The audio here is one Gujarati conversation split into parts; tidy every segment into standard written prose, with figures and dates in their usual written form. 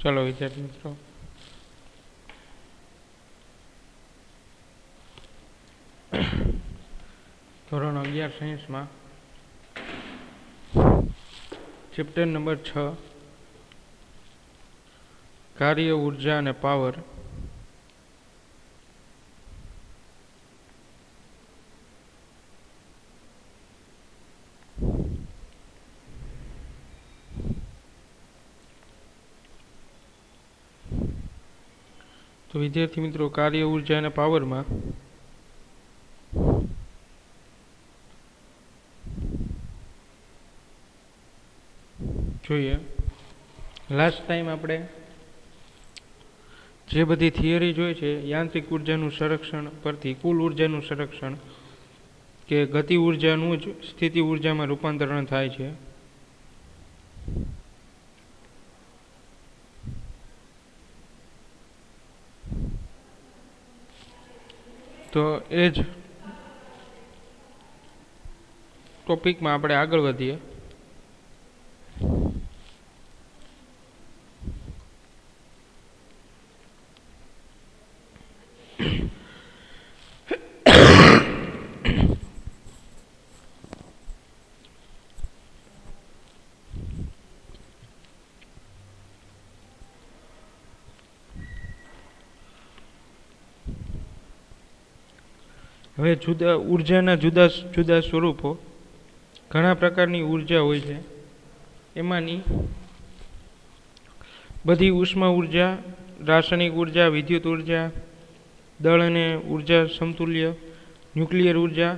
चलो विद्यार्थी मित्रों, ધોરણ 11 સાયન્સમાં ચેપ્ટર નંબર 6 કાર્ય ઉર્જા અને પાવર. તો વિદ્યાર્થી મિત્રો, કાર્ય ઉર્જા અને પાવરમાં જોઈએ. લાસ્ટ ટાઈમ આપણે જે બધી થિયરી જોઈ છે, યાંત્રિક ઉર્જાનું સંરક્ષણ પરથી કુલ ઉર્જાનું સંરક્ષણ કે ગતિ ઉર્જાનું જ સ્થિતિ ઉર્જામાં રૂપાંતરણ થાય છે. તો એ જ ટોપિકમાં આપણે આગળ વધીએ. હવે ઉર્જાના જુદા જુદા સ્વરૂપો, ઘણા પ્રકારની ઉર્જા હોય છે. એમાંની બધી ઉષ્મા ઉર્જા, રાસાયણિક ઉર્જા, વિદ્યુત ઉર્જા, દળ અને ઉર્જા સમતુલ્ય, ન્યુક્લિયર ઉર્જા,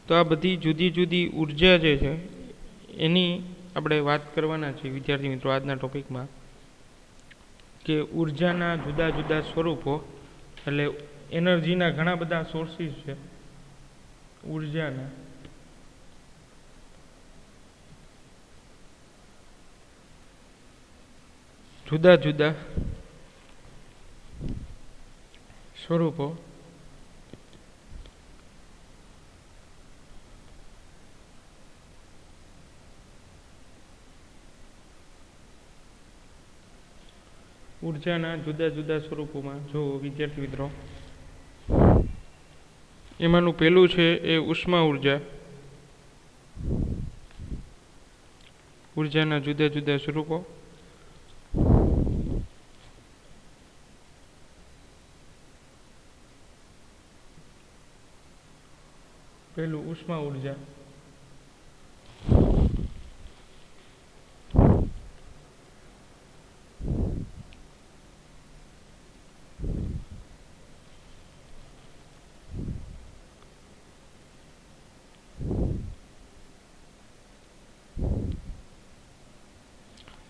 તો આ બધી જુદી જુદી ઉર્જા જે છે એની આપણે વાત કરવાના છીએ વિદ્યાર્થી મિત્રો આજના ટોપિકમાં, કે ઉર્જાના જુદા જુદા સ્વરૂપો. એટલે એનર્જીના ઘણા બધા સોર્સિસ છે ઉર્જાના. જુદા જુદા સ્વરૂપો. ઉર્જાના જુદા જુદા સ્વરૂપોમાં જો વિદ્યાર્થી મિત્રો, એમાંનું પહેલું છે એ ઉષ્મા ઉર્જા. ઉર્જાના જુદા જુદા સ્વરૂપો. પહેલું ઉષ્મા ઉર્જા.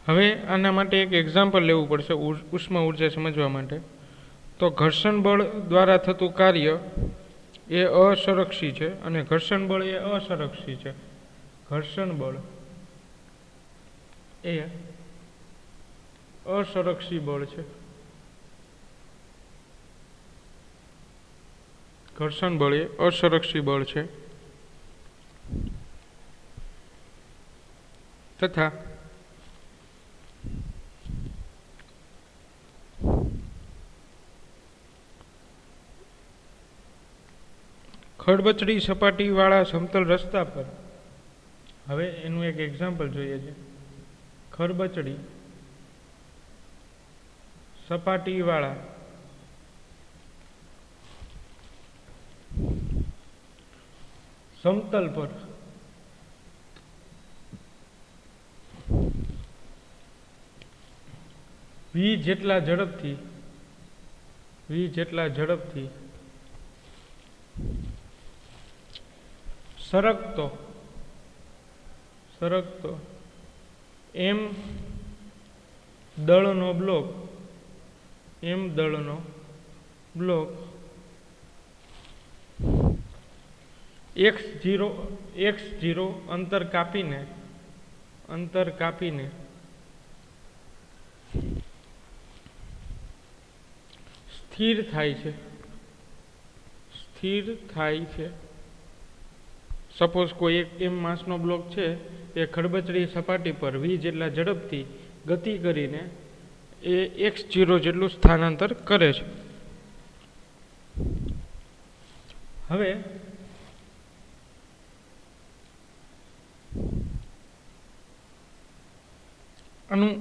હવે આના માટે એક એક્ઝામ્પલ લેવું પડશે ઉષ્મા ઉર્જા સમજવા માટે. તો ઘર્ષણ બળ દ્વારા થતું કાર્ય એ અસંરક્ષી છે અને ઘર્ષણ બળ એ અસંરક્ષી છે. ઘર્ષણ બળ એ અસંરક્ષી બળ છે. ઘર્ષણ બળ એ અસંરક્ષી બળ છે. તથા ખડબચડી સપાટીવાળા સમતલ રસ્તા પર, હવે એનું એક એક્ઝામ્પલ જોઈએ છે. ખડબચડી સપાટીવાળા સમતલ પર v જેટલા ઝડપથી સરકતો એમ દળનો બ્લોક x0 અંતર કાપીને સ્થિર થાય છે. સપોઝ કોઈ એક એમ માસનો બ્લોક છે એ ખડબચડી સપાટી પર v જેટલા ઝડપથી ગતિ કરીને એ x0 જેટલું સ્થાનાંતર કરે છે. હવે આનું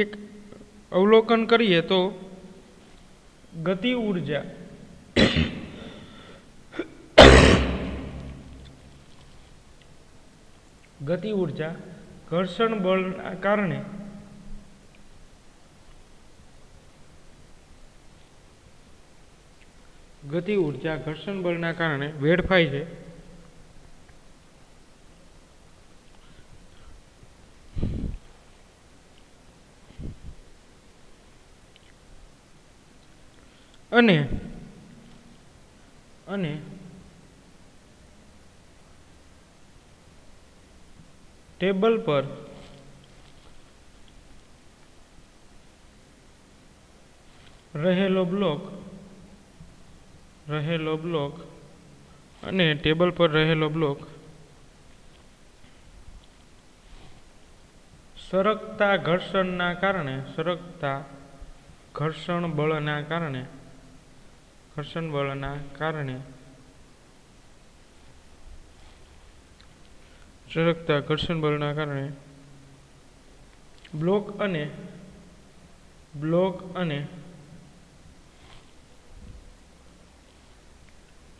એક અવલોકન કરીએ તો ગતિ ઊર્જા ઘર્ષણ બળના કારણે વેડફાય છે. અને ટેબલ પર રહેલો બ્લોક સરકતા ઘર્ષણ બળના કારણે બ્લોક અને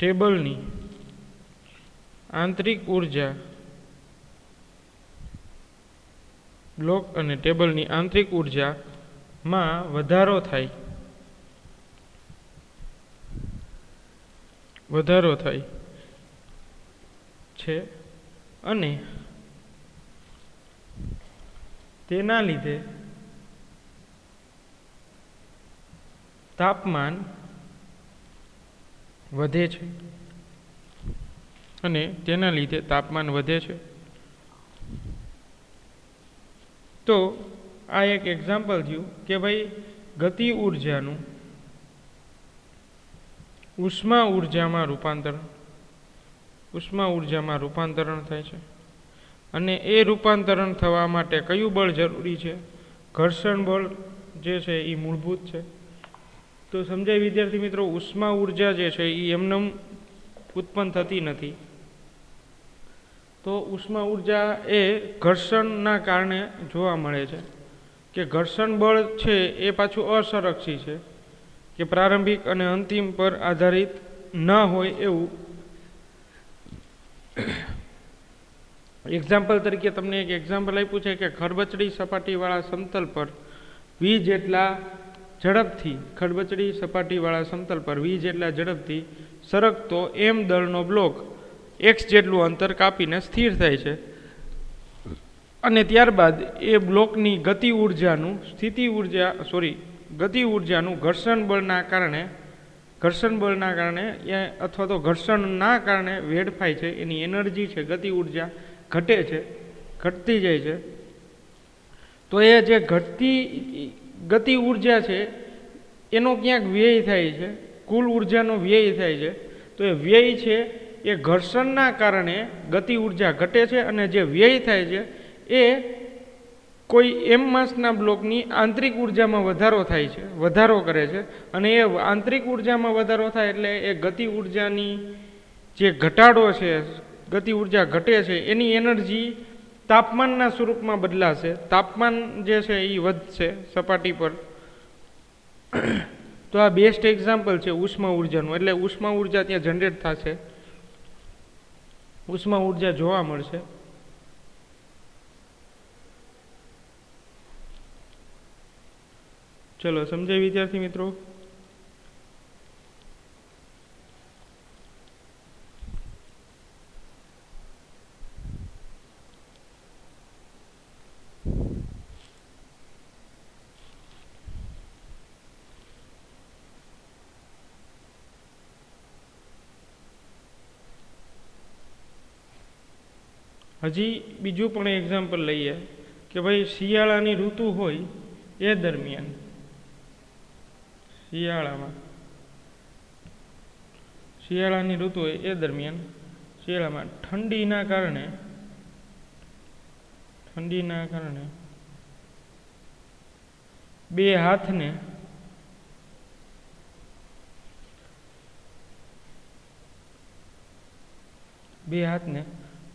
ટેબલની આંતરિક ઉર્જામાં વધારો થાય છે અને તેના લીધે તાપમાન વધે છે. તો આ એક એક્ઝામ્પલ થયું કે ભાઈ ગતિ ઊર્જાનું ઉષ્મા ઊર્જામાં રૂપાંતરણ થાય છે. અને એ રૂપાંતરણ થવા માટે કયું બળ જરૂરી છે? ઘર્ષણ બળ જે છે એ મૂળભૂત છે. તો સમજાય વિદ્યાર્થી મિત્રો, ઉષ્મા ઊર્જા જે છે એ એમને ઉત્પન્ન થતી નથી. તો ઉષ્મા ઊર્જા એ ઘર્ષણના કારણે જોવા મળે છે કે ઘર્ષણ બળ છે એ પાછું અસંરક્ષી છે, કે પ્રારંભિક અને અંતિમ પર આધારિત ન હોય એવું. એક્ઝામ્પલ તરીકે તમને એક એક્ઝામ્પલ આપ્યું છે કે ખરબચડી સપાટીવાળા સમતલ પર v જેટલા ઝડપથી સરકતો m દળનો બ્લોક x જેટલું અંતર કાપીને સ્થિર થાય છે. અને ત્યારબાદ એ બ્લોકની ગતિ ઊર્જાનું ઘર્ષણ બળના કારણે અથવા તો ઘર્ષણના કારણે વેડફાય છે. એની એનર્જી છે, ગતિ ઊર્જા ઘટતી જાય છે. તો એ જે ગતિ ઊર્જા છે એનો ક્યાંક વ્યય થાય છે, કુલ ઊર્જાનો વ્યય થાય છે. તો એ વ્યય છે એ ઘર્ષણના કારણે ગતિ ઊર્જા ઘટે છે, અને જે વ્યય થાય છે એ કોઈ m માસના બ્લોકની આંતરિક ઊર્જામાં વધારો કરે છે. અને એ આંતરિક ઊર્જામાં વધારો થાય એટલે એ ગતિ ઊર્જાની જે ઘટાડો છે, ગતિ ઊર્જા ઘટે છે, એની એનર્જી તાપમાનના સ્વરૂપમાં બદલાશે. તાપમાન જે છે એ વધશે સપાટી પર. તો આ બેસ્ટ એક્ઝામ્પલ છે ઉષ્મા ઊર્જાનું. એટલે ઉષ્મા ઊર્જા ત્યાં જનરેટ થશે, ઉષ્મા ઊર્જા જોવા મળશે. ચલો સમજાય વિદ્યાર્થી મિત્રો? હજી બીજું પણ એક્ઝામ્પલ લઈએ કે ભાઈ શિયાળાની ઋતુ હોય એ દરમિયાન શિયાળાની ઋતુ હોય એ દરમિયાન શિયાળામાં ઠંડીના કારણે બે હાથને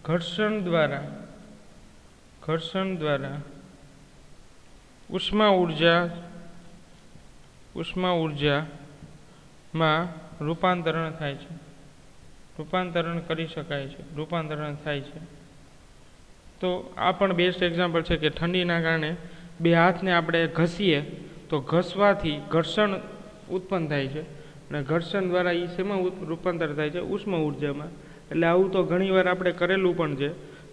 ઘર્ષણ દ્વારા ઉષ્મા ઉર્જામાં રૂપાંતરણ થાય છે. તો આ પણ બેસ્ટ એક્ઝામ્પલ છે કે ઠંડીના કારણે બે હાથને આપણે ઘસીએ તો ઘસવાથી ઘર્ષણ ઉત્પન્ન થાય છે અને ઘર્ષણ દ્વારા એ શેમાં રૂપાંતર થાય છે? ઉષ્મા ઉર્જામાં. એટલે આવું તો ઘણીવાર આપણે કરેલું પણ છે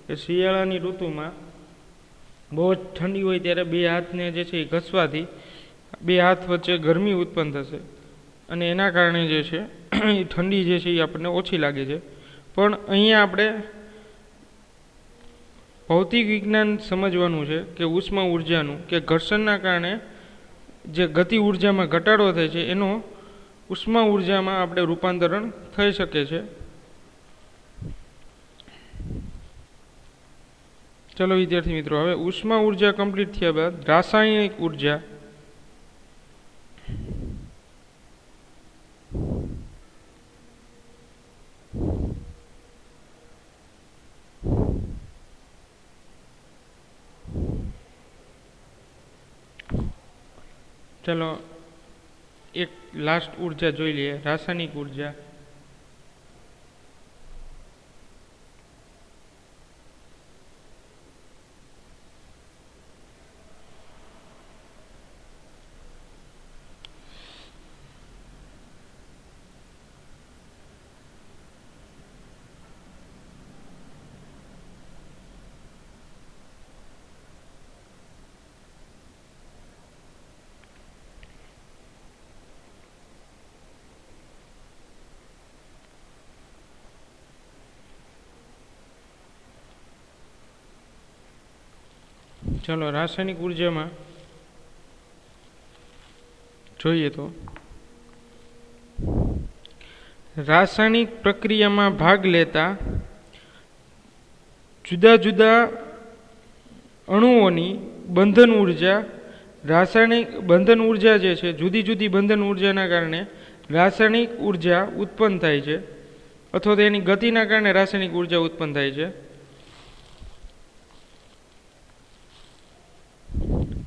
કે શિયાળાની ઋતુમાં બહુ જ ઠંડી હોય ત્યારે બે હાથને જે છે એ ઘસવાથી બે હાથ વચ્ચે ગરમી ઉત્પન્ન થશે અને એના કારણે જે છે એ ઠંડી જે છે એ આપણને ઓછી લાગે છે. પણ અહીંયા આપણે ભૌતિક વિજ્ઞાન સમજવાનું છે કે ઉષ્મા ઉર્જાનું કે ઘર્ષણના કારણે જે ગતિ ઉર્જામાં ઘટાડો થાય છે એનો ઉષ્મા ઉર્જામાં આપણે રૂપાંતરણ થઈ શકે છે. ચલો વિદ્યાર્થી મિત્રો, હવે ઉષ્મા ઉર્જા કમ્પ્લીટ થયા બાદ રાસાયણિક ઉર્જા. ચલો એક લાસ્ટ ઉર્જા જોઈ લઈએ, રાસાયણિક ઉર્જા. ચલો રાસાયણિક ઉર્જામાં જોઈએ તો રાસાયણિક પ્રક્રિયામાં ભાગ લેતા જુદા જુદા અણુઓની બંધન ઉર્જા. રાસાયણિક બંધન ઉર્જા જે છે, જુદી જુદી બંધન ઉર્જાના કારણે રાસાયણિક ઉર્જા ઉત્પન્ન થાય છે અથવા તો એની ગતિના કારણે રાસાયણિક ઉર્જા ઉત્પન્ન થાય છે.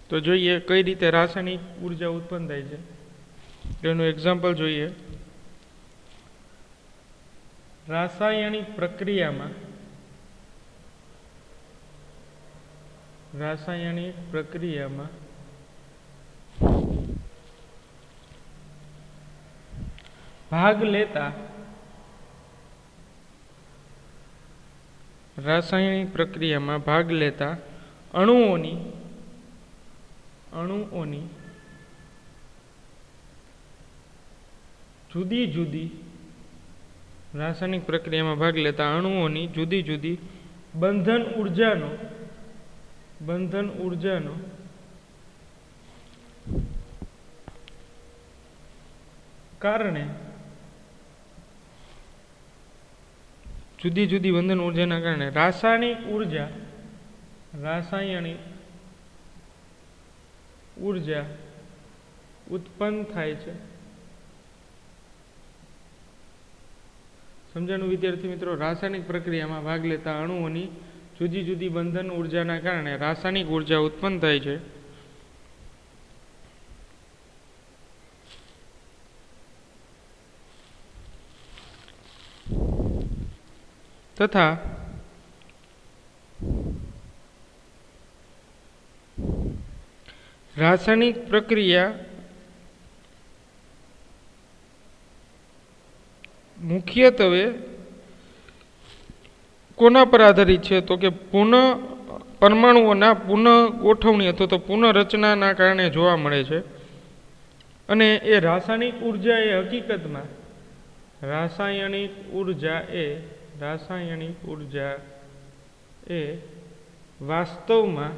તો જોઈએ કઈ રીતે રાસાયણિક ઉર્જા ઉત્પન્ન થાય છે. એનું એક્ઝામ્પલ જોઈએ. રાસાયણિક પ્રક્રિયામાં ભાગ લેતા અણુઓની જુદી જુદી રાસાયણિક પ્રક્રિયામાં ભાગ લેતા અણુઓની જુદી જુદી બંધન ઉર્જાનો કારણે રાસાયણિક ઉર્જા ઉત્પન્ન થાય છે. સમજાણું વિદ્યાર્થી મિત્રો? રાસાયણિક પ્રક્રિયામાં ભાગ લેતા અણુઓની જુદી જુદી બંધન ઉર્જાના કારણે રાસાયણિક ઉર્જા ઉત્પન્ન થાય છે. તથા રાસાયણિક પ્રક્રિયા મુખ્યત્વે કોના પર આધારિત છે? તો કે પરમાણુઓના પુનઃ ગોઠવણી અથવા તો પુનઃરચનાના કારણે જોવા મળે છે. અને એ રાસાયણિક ઉર્જા એ વાસ્તવમાં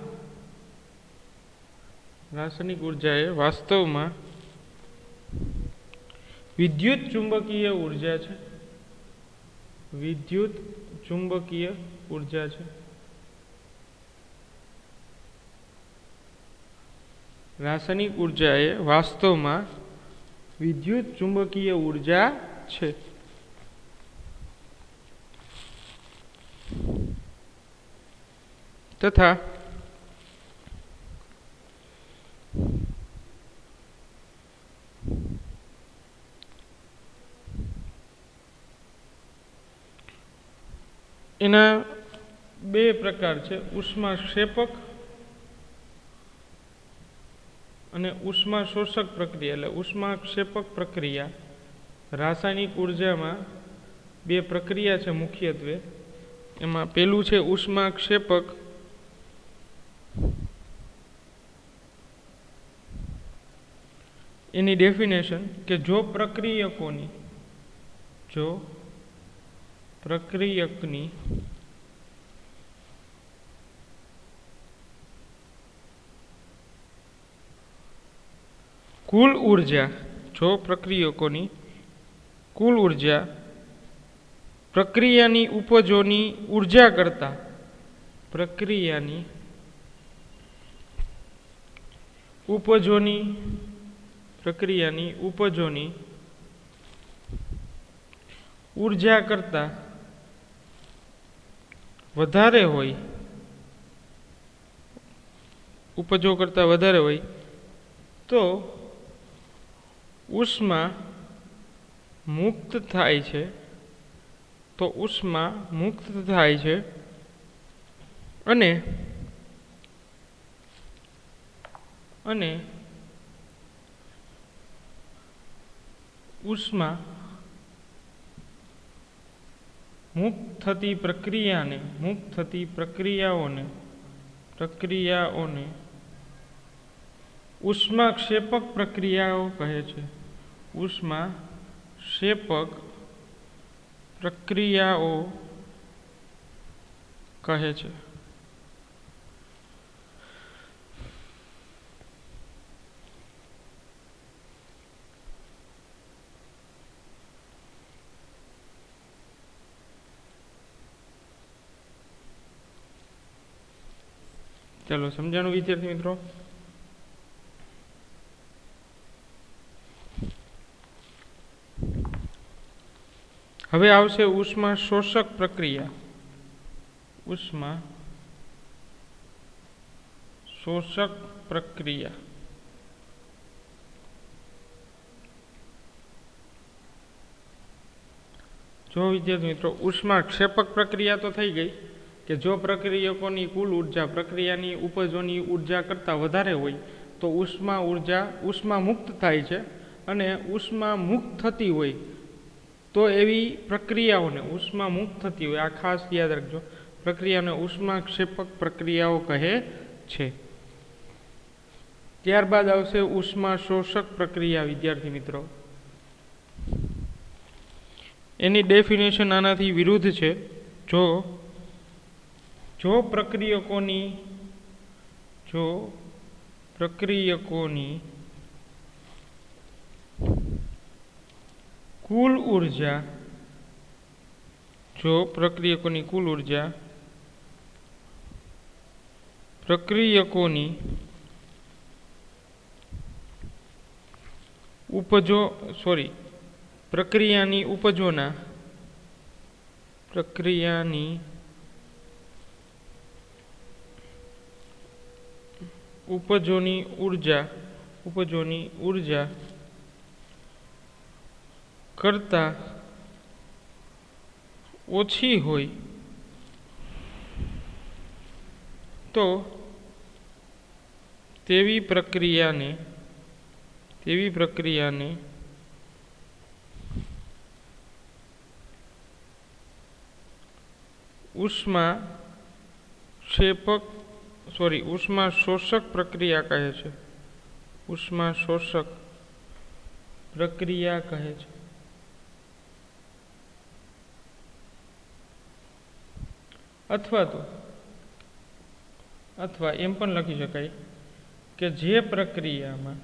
વિદ્યુત ચુંબકીય ઉર્જા છે. રાસાયણિક ઉર્જા એ વાસ્તવમાં વિદ્યુત ચુંબકીય ઉર્જા છે. તથા એના બે પ્રકાર છે, ઉષ્માક્ષેપક અને ઉષ્મા શોષક પ્રક્રિયા. એટલે ઉષ્માક્ષેપક પ્રક્રિયા રાસાયણિક ઉર્જામાં બે પ્રક્રિયા છે મુખ્યત્વે. એમાં પેલું છે ઉષ્માક્ષેપક. એની ડેફિનેશન કે જો પ્રક્રિયકની કુલ ઉર્જા પ્રક્રિયાની ઉપજોની ઉર્જા કરતા ઉર્જા કરતા વધારે હોય, ઉપજો કરતા વધારે હોય તો ઉષ્મા મુક્ત થાય છે. અને ઉષ્મા મુક્ત થતી પ્રક્રિયાઓને ઉષ્માક્ષેપક પ્રક્રિયાઓ કહે છે. ઉષ્માક્ષેપક પ્રક્રિયાઓ કહે છે. ચાલો સમજાણું વિદ્યાર્થી મિત્રો. હવે આવશે ઉષ્મા શોષક પ્રક્રિયા. જો વિદ્યાર્થી મિત્રો ઉષ્માક્ષેપક પ્રક્રિયા તો થઈ ગઈ કે જો પ્રક્રિયકોની કુલ ઉર્જા પ્રક્રિયાની ઉપજોની ઉર્જા કરતાં વધારે હોય તો ઉષ્મા મુક્ત થાય છે. અને ઉષ્મા મુક્ત થતી હોય તો એવી પ્રક્રિયાઓને ઉષ્મા મુક્ત થતી હોય, આ ખાસ યાદ રાખજો, પ્રક્રિયાને ઉષ્માક્ષેપક પ્રક્રિયાઓ કહે છે. ત્યારબાદ આવશે ઉષ્મા શોષક પ્રક્રિયા. વિદ્યાર્થી મિત્રો એની ડેફિનેશન આનાથી વિરુદ્ધ છે. જો પ્રક્રિયકોની કુલ ઉર્જા પ્રક્રિયાની ઉપજોની ઉર્જા કરતા ઓછી હોય તો તેવી પ્રક્રિયાને ઉષ્મા શોષક પ્રક્રિયા કહે છે. અથવા એમ પણ લખી શકાય કે જે પ્રક્રિયામાં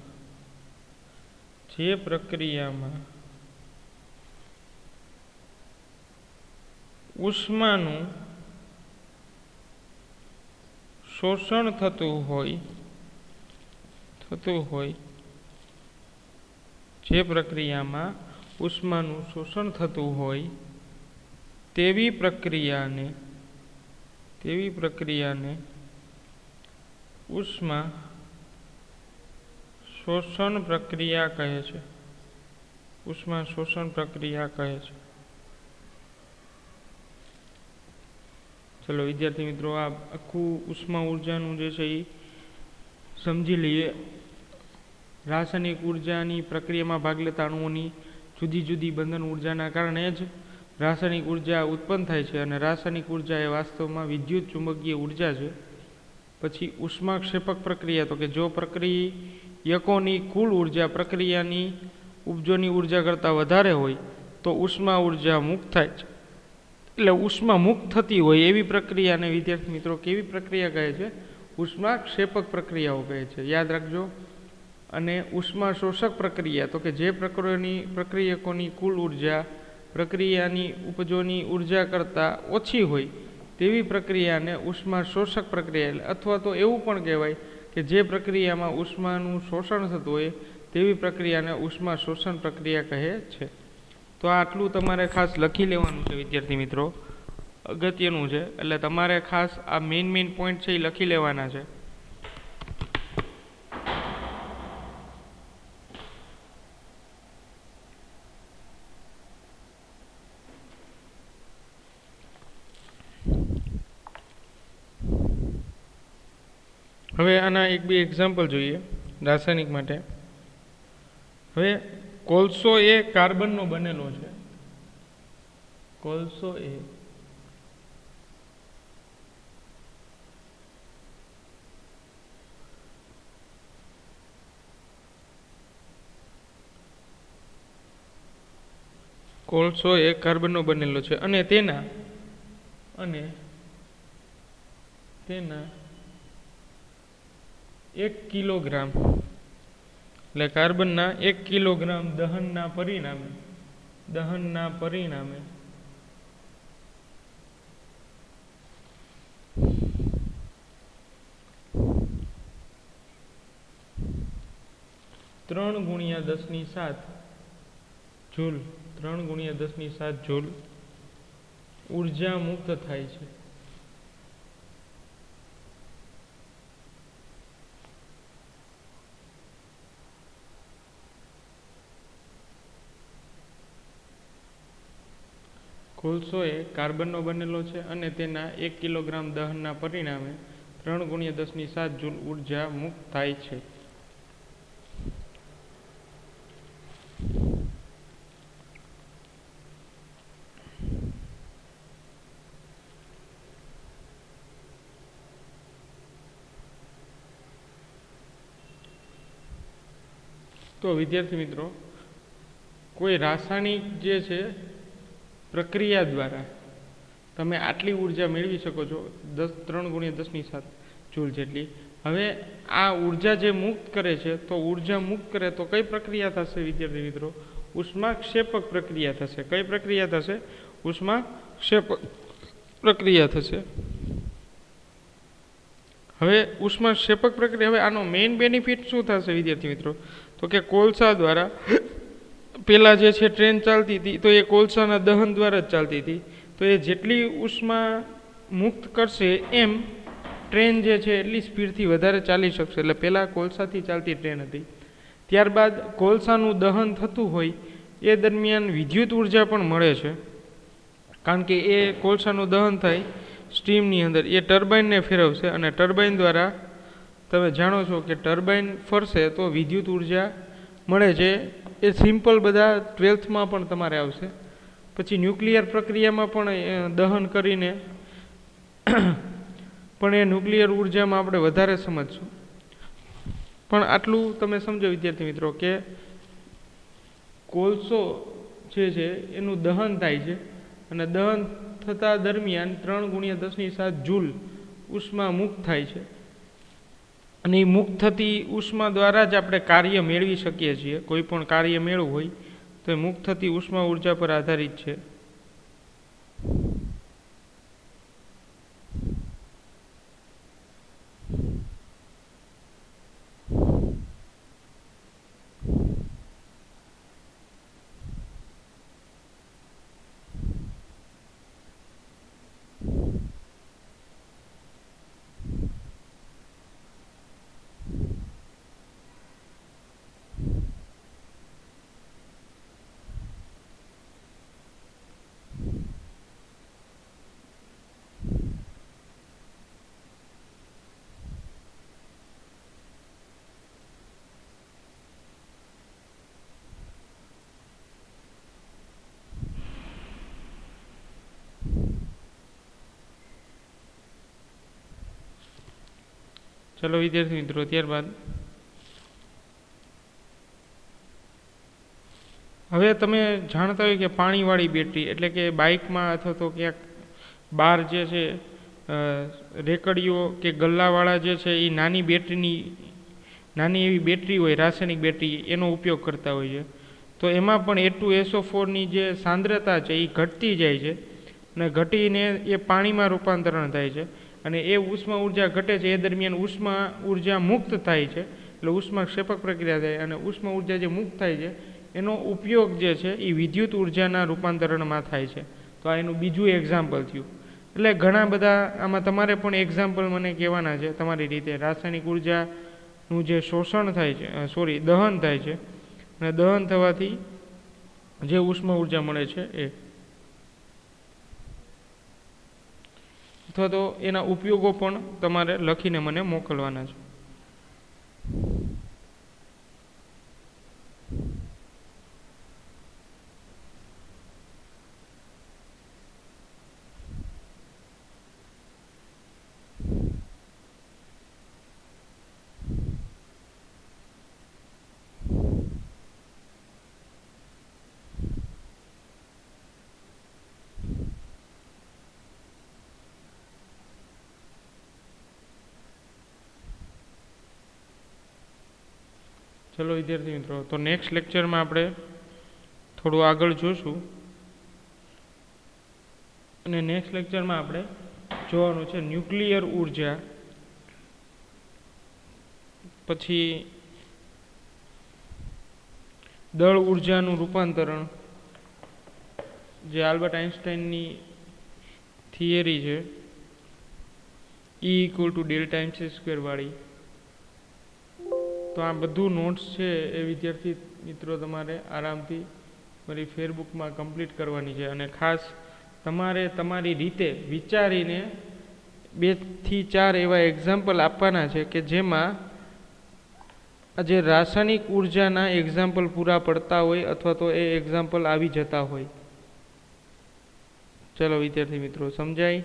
ઉષ્માનું શોષણ થતું હોય થતું હોય, જે પ્રક્રિયામાં ઉષ્માનું શોષણ થતું હોય તેવી પ્રક્રિયાને ઉષ્મા શોષણ પ્રક્રિયા કહે છે. ઉષ્મા શોષણ પ્રક્રિયા કહે છે. ચલો વિદ્યાર્થી મિત્રો, આ આખું ઉષ્મા ઉર્જાનું જે છે એ સમજી લઈએ. રાસાયણિક ઉર્જાની પ્રક્રિયામાં ભાગ લેતા અણુઓની જુદી જુદી બંધન ઉર્જાના કારણે જ રાસાયણિક ઉર્જા ઉત્પન્ન થાય છે, અને રાસાયણિક ઉર્જા એ વાસ્તવમાં વિદ્યુત ચુંબકીય ઉર્જા છે. પછી ઉષ્માક્ષેપક પ્રક્રિયા, તો કે જો પ્રક્રિયકોની કુલ ઉર્જા પ્રક્રિયાની ઉપજોની ઉર્જા કરતાં વધારે હોય તો ઉષ્મા ઉર્જા મુક્ત થાય છે. એટલે ઉષ્મા મુક્ત થતી હોય એવી પ્રક્રિયાને વિદ્યાર્થી મિત્રો કેવી પ્રક્રિયા કહે છે? ઉષ્માક્ષેપક પ્રક્રિયાઓ કહે છે. યાદ રાખજો. અને ઉષ્મા શોષક પ્રક્રિયા, તો કે જે પ્રક્રિયકોની કુલ ઉર્જા પ્રક્રિયાની ઉપજોની ઉર્જા કરતાં ઓછી હોય તેવી પ્રક્રિયાને ઉષ્મા શોષક પ્રક્રિયા, અથવા તો એવું પણ કહેવાય કે જે પ્રક્રિયામાં ઉષ્માનું શોષણ થતું હોય તેવી પ્રક્રિયાને ઉષ્મા શોષણ પ્રક્રિયા કહે છે. તો આટલું તમારે ખાસ લખી લેવાનું છે વિદ્યાર્થી મિત્રો, અગત્યનું છે. એટલે તમારે ખાસ આ મેઇન પોઈન્ટ છે એ લખી લેવાના છે. હવે આના એક બે એક્ઝામ્પલ જોઈએ રાસાયણિક માટે. હવે કોલસો એ કાર્બનનો બનેલો છે. કોલસો એ કાર્બનનો બનેલો છે, અને તેના 1 કિલોગ્રામ, એટલે કાર્બનના 1 કિલોગ્રામ દહનના પરિણામે 3 ગુણ્યા 10⁷ જૂલ, 3 ગુણ્યા 10⁷ જૂલ ઉર્જા મુક્ત થાય છે. કોલસો એ કાર્બનનો બનેલો છે, અને તેના 1 કિલોગ્રામ દહનના પરિણામે 3 ગુણ્યા 10⁷ જૂલ ઉર્જા મુક્ત થાય છે. તો વિદ્યાર્થી મિત્રો, કોઈ રાસાયણિક જે છે પ્રક્રિયા દ્વારા તમે આટલી ઉર્જા મેળવી શકો છો, 3 ગુણ્યા 10⁷ જૂલ જેટલી. હવે આ ઉર્જા જે મુક્ત કરે છે, તો ઉર્જા મુક્ત કરે તો કઈ પ્રક્રિયા થશે વિદ્યાર્થી મિત્રો? ઉષ્માક્ષેપક પ્રક્રિયા થશે. કઈ પ્રક્રિયા થશે? ઉષ્માક્ષેપક પ્રક્રિયા થશે. હવે ઉષ્માક્ષેપક પ્રક્રિયા, હવે આનો મેઇન બેનિફિટ શું થશે વિદ્યાર્થી મિત્રો? તો કે કોલસા દ્વારા પેલા જે છે ટ્રેન ચાલતી હતી, તો એ કોલસાના દહન દ્વારા જ ચાલતી હતી. તો એ જેટલી ઉષ્મા મુક્ત કરશે એમ ટ્રેન જે છે એટલી સ્પીડથી વધારે ચાલી શકશે. એટલે પહેલાં કોલસાથી ચાલતી ટ્રેન હતી. ત્યારબાદ કોલસાનું દહન થતું હોય એ દરમિયાન વિદ્યુત ઉર્જા પણ મળે છે, કારણ કે એ કોલસાનું દહન થાય સ્ટીમની અંદર, એ ટર્બાઇનને ફેરવશે, અને ટર્બાઇન દ્વારા તમે જાણો છો કે ટર્બાઇન ફરશે તો વિદ્યુત ઉર્જા મળે છે. એ સિમ્પલ બધા 12થમાં પણ તમારે આવશે. પછી ન્યુક્લિયર પ્રક્રિયામાં પણ દહન કરીને પણ એ ન્યુક્લિયર ઉર્જામાં આપણે વધારે સમજશું. પણ આટલું તમે સમજો વિદ્યાર્થી મિત્રો કે કોલસો જે છે એનું દહન થાય છે, અને દહન થતા દરમિયાન 3 ગુણ્યા 10⁷ જૂલ ઉષ્મા મુક્ત થાય છે. અને એ મુક્ત થતી ઉષ્મા દ્વારા જ આપણે કાર્ય મેળવી શકીએ છીએ. કોઈ પણ કાર્ય મેળવવું હોય તો એ મુક્ત થતી ઉષ્મા ઉર્જા પર આધારિત છે. ચલો વિદ્યાર્થી મિત્રો, ત્યારબાદ હવે તમે જાણતા હોય કે પાણીવાળી બેટરી એટલે કે બાઇકમાં અથવા તો ક્યાંક બહાર જે છે રેકડીઓ કે ગલ્લાવાળા જે છે એ નાની એવી બેટરી હોય, રાસાયણિક બેટરી, એનો ઉપયોગ કરતા હોય છે. તો એમાં પણ H2SO4ની જે સાંદ્રતા છે એ ઘટતી જાય છે અને ઘટીને એ પાણીમાં રૂપાંતરણ થાય છે અને એ ઉષ્મા ઉર્જા ઘટે છે. એ દરમિયાન ઉષ્મા ઉર્જા મુક્ત થાય છે, એટલે ઉષ્માક્ષેપક પ્રક્રિયા થાય અને ઉષ્મા ઉર્જા જે મુક્ત થાય છે એનો ઉપયોગ જે છે એ વિદ્યુત ઉર્જાના રૂપાંતરણમાં થાય છે. તો આ એનું બીજું એક્ઝામ્પલ થયું. એટલે ઘણા બધા આમાં તમારે પણ એક્ઝામ્પલ મને કહેવાના છે તમારી રીતે. રાસાયણિક ઉર્જાનું જે શોષણ થાય છે, દહન થાય છે અને દહન થવાથી જે ઉષ્મા ઉર્જા મળે છે એ, અથવા તો એના ઉપયોગો પણ તમારે લખીને મને મોકલવાના છે. ચલો વિદ્યાર્થી મિત્રો, તો નેક્સ્ટ લેક્ચરમાં આપણે થોડું આગળ જોશું અને નેક્સ્ટ લેક્ચરમાં આપણે જોવાનું છે ન્યુક્લિયર ઉર્જા, પછી દળ ઉર્જાનું રૂપાંતરણ, જે આલ્બર્ટ આઇન્સ્ટાઈનની થિયરી છે E=Δ વાળી. તો આ બધું નોટ્સ છે એ વિદ્યાર્થી મિત્રો તમારે આરામથી મારી ફેસબુકમાં કમ્પ્લીટ કરવાની છે અને ખાસ તમારે તમારી રીતે વિચારીને 2 થી 4 એવા એક્ઝામ્પલ આપવાના છે કે જેમાં જે રાસાયણિક ઉર્જાના એક્ઝામ્પલ પૂરા પડતા હોય અથવા તો એ એક્ઝામ્પલ આવી જતા હોય. ચલો વિદ્યાર્થી મિત્રો, સમજાય?